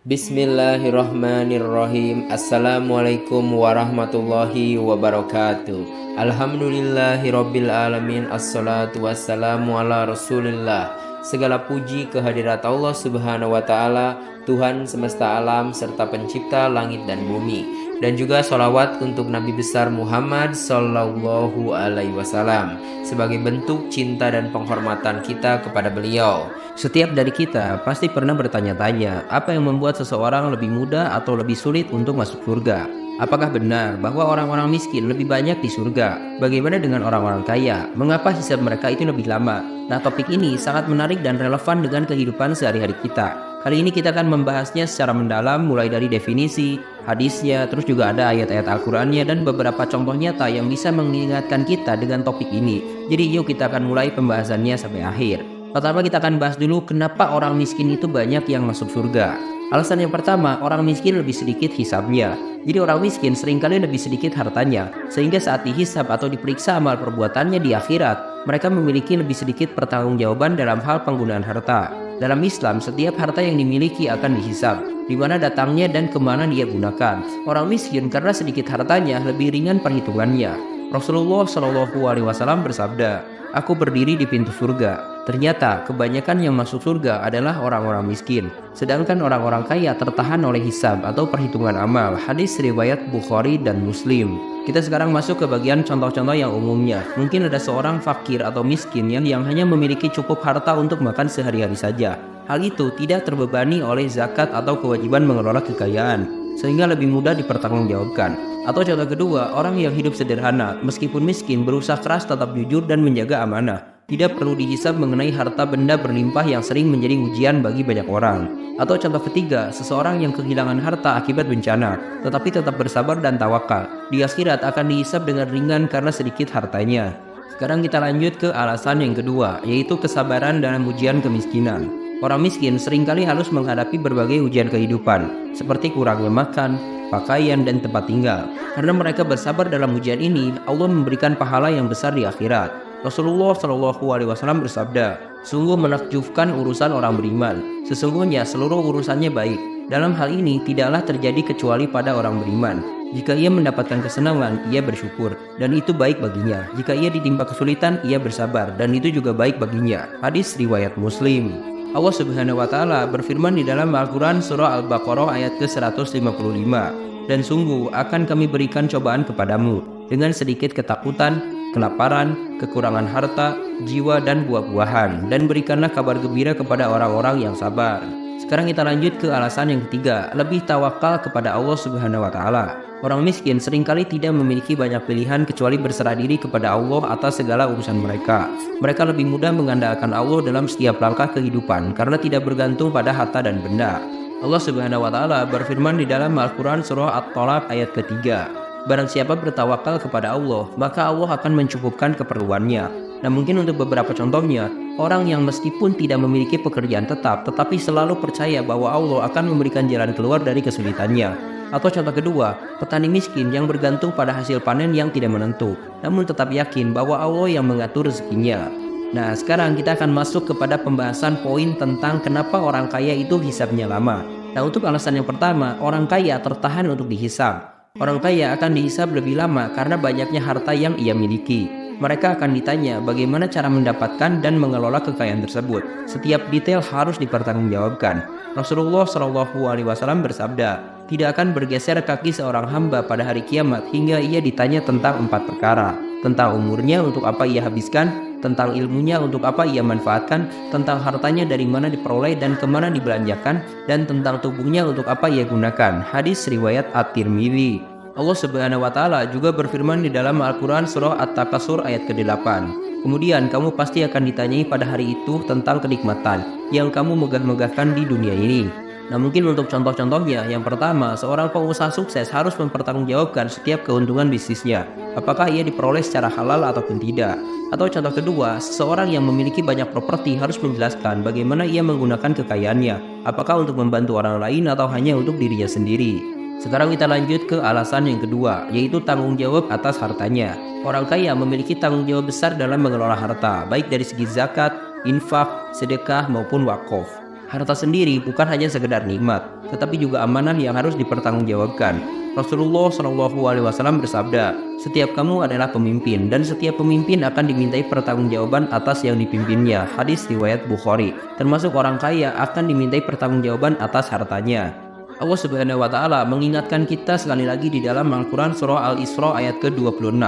Bismillahirrahmanirrahim. Assalamualaikum warahmatullahi wabarakatuh. Alhamdulillahirabbil alamin. Assalatu wassalamu ala Rasulillah. Segala puji kehadirat Allah Subhanahu wa taala, Tuhan semesta alam serta pencipta langit dan bumi. Dan juga sholawat untuk Nabi besar Muhammad Sallallahu Alaihi Wasallam sebagai bentuk cinta dan penghormatan kita kepada beliau. Setiap dari kita pasti pernah bertanya-tanya, apa yang membuat seseorang lebih mudah atau lebih sulit untuk masuk surga? Apakah benar bahwa orang-orang miskin lebih banyak di surga? Bagaimana dengan orang-orang kaya? Mengapa hisab mereka itu lebih lama? Nah, topik ini sangat menarik dan relevan dengan kehidupan sehari-hari kita. Kali ini kita akan membahasnya secara mendalam, mulai dari definisi, hadisnya, terus juga ada ayat-ayat Al-Qur'annya dan beberapa contoh nyata yang bisa mengingatkan kita dengan topik ini. Jadi yuk kita akan mulai pembahasannya sampai akhir. Pertama kita akan bahas dulu kenapa orang miskin itu banyak yang masuk surga. Alasan yang pertama, orang miskin lebih sedikit hisabnya. Jadi orang miskin seringkali lebih sedikit hartanya, sehingga saat dihisab atau diperiksa amal perbuatannya di akhirat, mereka memiliki lebih sedikit pertanggungjawaban dalam hal penggunaan harta. Dalam Islam, setiap harta yang dimiliki akan dihisab, di mana datangnya dan kemana dia gunakan. Orang miskin karena sedikit hartanya lebih ringan perhitungannya. Rasulullah Shallallahu Alaihi Wasallam bersabda, "Aku berdiri di pintu surga. Ternyata kebanyakan yang masuk surga adalah orang-orang miskin, sedangkan orang-orang kaya tertahan oleh hisab atau perhitungan amal." Hadis riwayat Bukhari dan Muslim. Kita sekarang masuk ke bagian contoh-contoh yang umumnya. Mungkin ada seorang fakir atau miskin yang hanya memiliki cukup harta untuk makan sehari-hari saja. Hal itu tidak terbebani oleh zakat atau kewajiban mengelola kekayaan, sehingga lebih mudah dipertanggungjawabkan. Atau contoh kedua, orang yang hidup sederhana, meskipun miskin, berusaha keras tetap jujur dan menjaga amanah. Tidak perlu dihisab mengenai harta benda berlimpah yang sering menjadi ujian bagi banyak orang. Atau contoh ketiga, seseorang yang kehilangan harta akibat bencana, tetapi tetap bersabar dan tawakal. Di akhirat akan dihisab dengan ringan karena sedikit hartanya. Sekarang kita lanjut ke alasan yang kedua, yaitu kesabaran dalam ujian kemiskinan. Orang miskin seringkali harus menghadapi berbagai ujian kehidupan, seperti kurangnya makan, pakaian, dan tempat tinggal. Karena mereka bersabar dalam ujian ini, Allah memberikan pahala yang besar di akhirat. Rasulullah Shallallahu Alaihi Wasallam bersabda, "Sungguh menakjubkan urusan orang beriman. Sesungguhnya seluruh urusannya baik. Dalam hal ini tidaklah terjadi kecuali pada orang beriman. Jika ia mendapatkan kesenangan, ia bersyukur, dan itu baik baginya. Jika ia ditimpa kesulitan, ia bersabar, dan itu juga baik baginya." Hadis riwayat Muslim. Allah Subhanahu wa taala berfirman di dalam Al-Qur'an surah Al-Baqarah ayat ke-155, "Dan sungguh akan kami berikan cobaan kepadamu dengan sedikit ketakutan, kelaparan, kekurangan harta, jiwa, dan buah-buahan, dan berikanlah kabar gembira kepada orang-orang yang sabar." Sekarang kita lanjut ke alasan yang ketiga, lebih tawakal kepada Allah Subhanahu wa taala. Orang miskin seringkali tidak memiliki banyak pilihan kecuali berserah diri kepada Allah atas segala urusan mereka. Mereka lebih mudah mengandalkan Allah dalam setiap langkah kehidupan karena tidak bergantung pada harta dan benda. Allah Subhanahu wa taala berfirman di dalam Al-Qur'an surah At-Talaq ayat ketiga, "Barang siapa bertawakal kepada Allah, maka Allah akan mencukupkan keperluannya." Nah, mungkin untuk beberapa contohnya, orang yang meskipun tidak memiliki pekerjaan tetap, tetapi selalu percaya bahwa Allah akan memberikan jalan keluar dari kesulitannya. Atau contoh kedua, petani miskin yang bergantung pada hasil panen yang tidak menentu, namun tetap yakin bahwa Allah yang mengatur rezekinya. Nah, sekarang kita akan masuk kepada pembahasan poin tentang kenapa orang kaya itu hisabnya lama. Nah, untuk alasan yang pertama, orang kaya tertahan untuk dihisab. Orang kaya akan dihisab lebih lama karena banyaknya harta yang ia miliki. Mereka akan ditanya bagaimana cara mendapatkan dan mengelola kekayaan tersebut. Setiap detail harus dipertanggungjawabkan. Rasulullah Shallallahu Alaihi Wasallam bersabda, "Tidak akan bergeser kaki seorang hamba pada hari kiamat hingga ia ditanya tentang 4 perkara. Tentang umurnya, untuk apa ia habiskan, tentang ilmunya, untuk apa ia manfaatkan, tentang hartanya dari mana diperoleh dan kemana dibelanjakan, dan tentang tubuhnya untuk apa ia gunakan." Hadis riwayat At-Tirmidzi. Allah Subhanahu wa taala juga berfirman di dalam Al-Qur'an surah At-Takasur ayat ke-8. "Kemudian kamu pasti akan ditanyai pada hari itu tentang kenikmatan yang kamu megah-megahkan di dunia ini." Nah, mungkin untuk contoh-contohnya, yang pertama, seorang pengusaha sukses harus mempertanggungjawabkan setiap keuntungan bisnisnya. Apakah ia diperoleh secara halal ataupun tidak? Atau contoh kedua, seseorang yang memiliki banyak properti harus menjelaskan bagaimana ia menggunakan kekayaannya. Apakah untuk membantu orang lain atau hanya untuk dirinya sendiri? Sekarang kita lanjut ke alasan yang kedua, yaitu tanggung jawab atas hartanya. Orang kaya memiliki tanggung jawab besar dalam mengelola harta, baik dari segi zakat, infak, sedekah, maupun wakaf. Harta sendiri bukan hanya sekedar nikmat, tetapi juga amanah yang harus dipertanggungjawabkan. Rasulullah SAW bersabda, "Setiap kamu adalah pemimpin, dan setiap pemimpin akan dimintai pertanggungjawaban atas yang dipimpinnya." Hadis riwayat Bukhari. Termasuk orang kaya akan dimintai pertanggungjawaban atas hartanya. Allah Subhanahu wa taala mengingatkan kita sekali lagi di dalam Al-Qur'an surah Al-Isra ayat ke-26.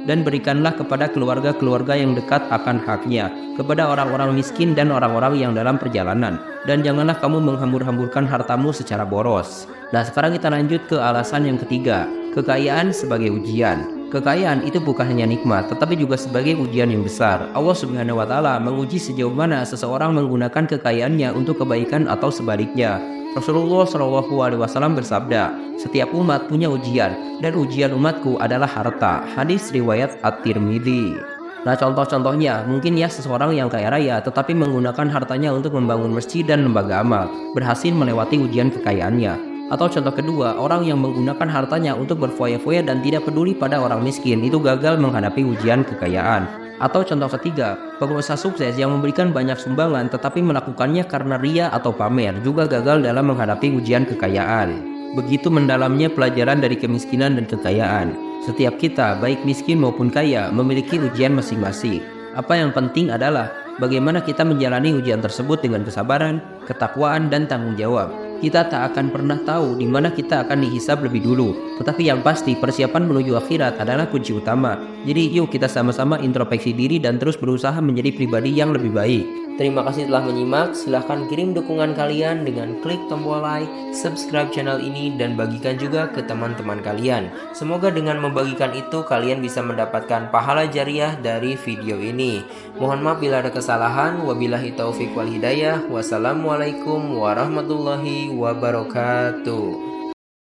Dan berikanlah kepada keluarga-keluarga yang dekat akan haknya, kepada orang-orang miskin dan orang-orang yang dalam perjalanan, dan janganlah kamu menghambur-hamburkan hartamu secara boros. Nah, sekarang kita lanjut ke alasan yang ketiga, kekayaan sebagai ujian. Kekayaan itu bukan hanya nikmat, tetapi juga sebagai ujian yang besar. Allah Subhanahu wa taala menguji sejauh mana seseorang menggunakan kekayaannya untuk kebaikan atau sebaliknya. Rasulullah SAW bersabda, "Setiap umat punya ujian, dan ujian umatku adalah harta." Hadis riwayat At-Tirmidzi. Nah, contoh-contohnya, mungkin ya seseorang yang kaya raya tetapi menggunakan hartanya untuk membangun masjid dan lembaga amal, berhasil melewati ujian kekayaannya. Atau contoh kedua, orang yang menggunakan hartanya untuk berfoya-foya dan tidak peduli pada orang miskin, itu gagal menghadapi ujian kekayaan. Atau contoh ketiga, pengusaha sukses yang memberikan banyak sumbangan tetapi melakukannya karena ria atau pamer, juga gagal dalam menghadapi ujian kekayaan. Begitu mendalamnya pelajaran dari kemiskinan dan kekayaan. Setiap kita, baik miskin maupun kaya, memiliki ujian masing-masing. Apa yang penting adalah bagaimana kita menjalani ujian tersebut dengan kesabaran, ketakwaan, dan tanggung jawab. Kita tak akan pernah tahu di mana kita akan dihisab lebih dulu. Tetapi yang pasti, persiapan menuju akhirat adalah kunci utama. Jadi yuk kita sama-sama introspeksi diri dan terus berusaha menjadi pribadi yang lebih baik. Terima kasih telah menyimak. Silahkan kirim dukungan kalian dengan klik tombol like, subscribe channel ini, dan bagikan juga ke teman-teman kalian. Semoga dengan membagikan itu kalian bisa mendapatkan pahala jariah dari video ini. Mohon maaf bila ada kesalahan. Wabillahi taufik wal hidayah. Wassalamualaikum warahmatullahi wabarakatuh.